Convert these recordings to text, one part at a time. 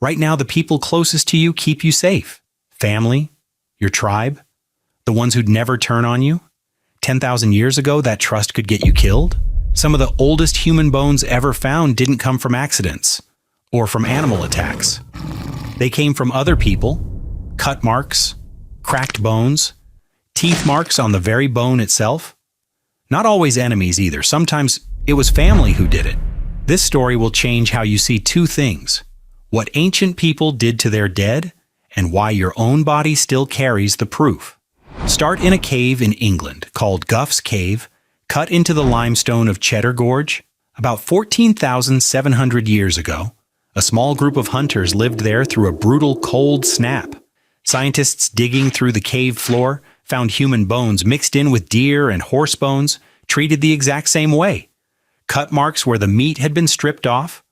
Right now, the people closest to you keep you safe. Family, your tribe, the ones who'd never turn on you. 10,000 years ago, that trust could get you killed. Some of the oldest human bones ever found didn't come from accidents or from animal attacks. They came from other people, cut marks, cracked bones, teeth marks on the very bone itself. Not always enemies either. Sometimes it was family who did it. This story will change how you see two things: what ancient people did to their dead and why your own body still carries the proof. Start in a cave in England called Gough's Cave, cut into the limestone of Cheddar Gorge. About 14,700 years ago, a small group of hunters lived there through a brutal cold snap. Scientists digging through the cave floor found human bones mixed in with deer and horse bones, treated the exact same way. Cut marks where the meat had been stripped off,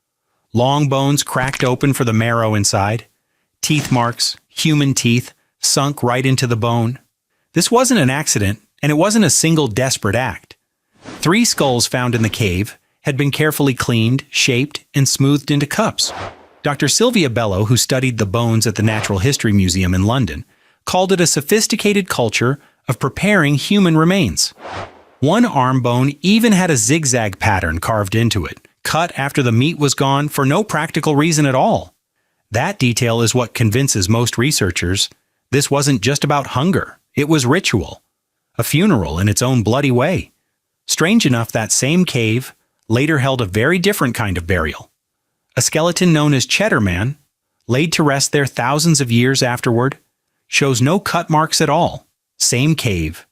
long bones cracked open for the marrow inside, teeth marks, human teeth, sunk right into the bone. This wasn't an accident, and it wasn't a single desperate act. 3 skulls found in the cave had been carefully cleaned, shaped, and smoothed into cups. Dr. Sylvia Bello, who studied the bones at the Natural History Museum in London, called it a sophisticated culture of preparing human remains. One arm bone even had a zigzag pattern carved into it, cut after the meat was gone for no practical reason at all. That detail is what convinces most researchers this wasn't just about hunger, it was ritual, a funeral in its own bloody way. Strange enough, that same cave later held a very different kind of burial. A skeleton known as Cheddar Man, laid to rest there thousands of years afterward, shows no cut marks at all. Same cave,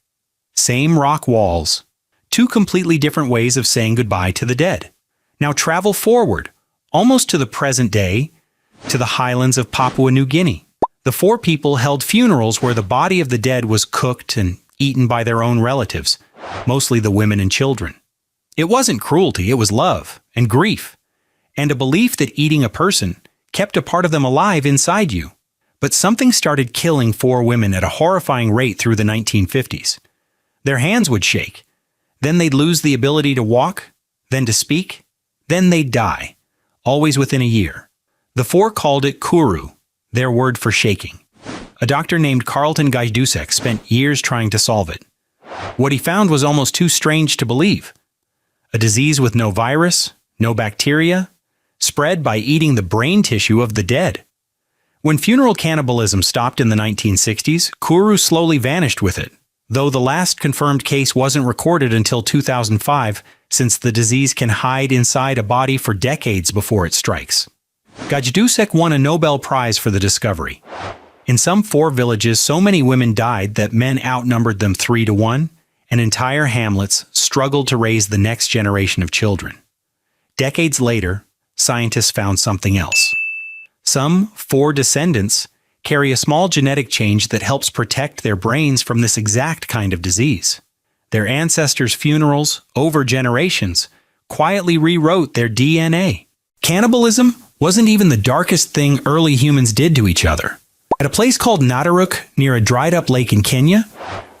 same rock walls, 2 completely different ways of saying goodbye to the dead. Now travel forward, almost to the present day, to the highlands of Papua New Guinea. The Fore people held funerals where the body of the dead was cooked and eaten by their own relatives, mostly the women and children. It wasn't cruelty, it was love and grief, and a belief that eating a person kept a part of them alive inside you. But something started killing Fore women at a horrifying rate through the 1950s. Their hands would shake, then they'd lose the ability to walk, then to speak, then they'd die, always within a year. The Fore called it Kuru, their word for shaking. A doctor named Carlton Gajdusek spent years trying to solve it. What he found was almost too strange to believe. A disease with no virus, no bacteria, spread by eating the brain tissue of the dead. When funeral cannibalism stopped in the 1960s, Kuru slowly vanished with it, though the last confirmed case wasn't recorded until 2005, since the disease can hide inside a body for decades before it strikes. Gajdusek won a Nobel Prize for the discovery. In some Fore villages, so many women died that men outnumbered them 3 to 1, and entire hamlets struggled to raise the next generation of children. Decades later, scientists found something else. Some Fore descendants carry a small genetic change that helps protect their brains from this exact kind of disease. Their ancestors' funerals, over generations, quietly rewrote their DNA. Cannibalism wasn't even the darkest thing early humans did to each other. At a place called Nataruk, near a dried-up lake in Kenya,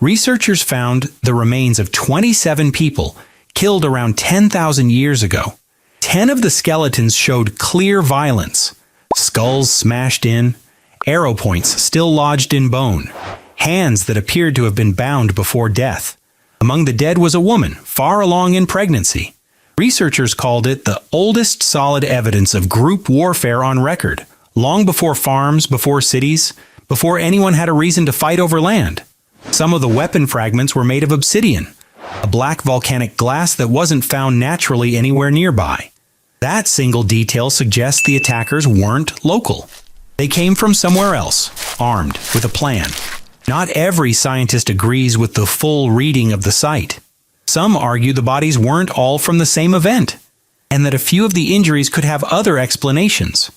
researchers found the remains of 27 people killed around 10,000 years ago. 10 of the skeletons showed clear violence: skulls smashed in, arrow points still lodged in bone, hands that appeared to have been bound before death. Among the dead was a woman, far along in pregnancy. Researchers called it the oldest solid evidence of group warfare on record, long before farms, before cities, before anyone had a reason to fight over land. Some of the weapon fragments were made of obsidian, a black volcanic glass that wasn't found naturally anywhere nearby. That single detail suggests the attackers weren't local. They came from somewhere else, armed with a plan. Not every scientist agrees with the full reading of the site. Some argue the bodies weren't all from the same event, and that a few of the injuries could have other explanations.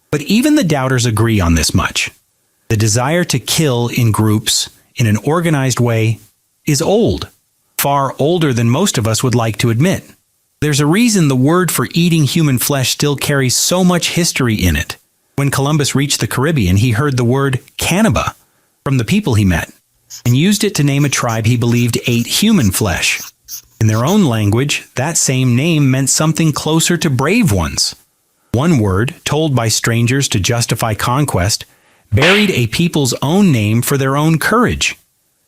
But even the doubters agree on this much. The desire to kill in groups, in an organized way, is old, far older than most of us would like to admit. There's a reason the word for eating human flesh still carries so much history in it. When Columbus reached the Caribbean, he heard the word cannibal from the people he met, and used it to name a tribe he believed ate human flesh. In their own language, that same name meant something closer to brave ones, One word, told by strangers to justify conquest, buried a people's own name for their own courage.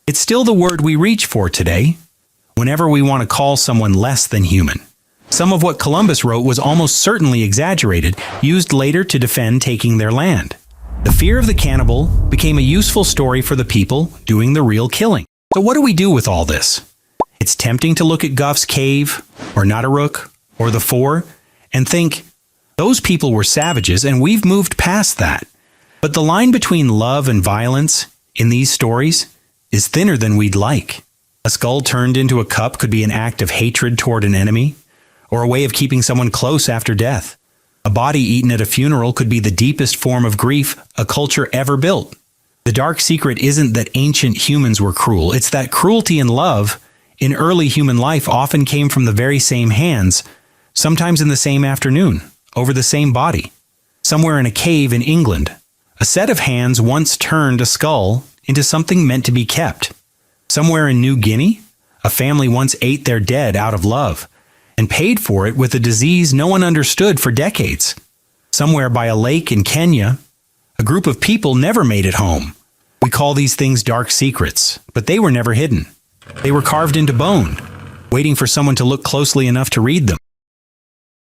It's still the word we reach for today, whenever we want to call someone less than human. Some of what Columbus wrote was almost certainly exaggerated, used later to defend taking their land. The fear of the cannibal became a useful story for the people doing the real killing. So what do we do with all this? It's tempting to look at Gough's cave, or Nataruk, or the Fore, and think, those people were savages and we've moved past that. But the line between love and violence in these stories is thinner than we'd like. A skull turned into a cup could be an act of hatred toward an enemy, or a way of keeping someone close after death. A body eaten at a funeral could be the deepest form of grief a culture ever built. The dark secret isn't that ancient humans were cruel, it's that cruelty and love in early human life often came from the very same hands, sometimes in the same afternoon, over the same body. Somewhere in a cave in England, a set of hands once turned a skull into something meant to be kept. Somewhere in New Guinea, a family once ate their dead out of love, and paid for it with a disease no one understood for decades. Somewhere by a lake in Kenya, a group of people never made it home. We call these things dark secrets, but they were never hidden. They were carved into bone, waiting for someone to look closely enough to read them.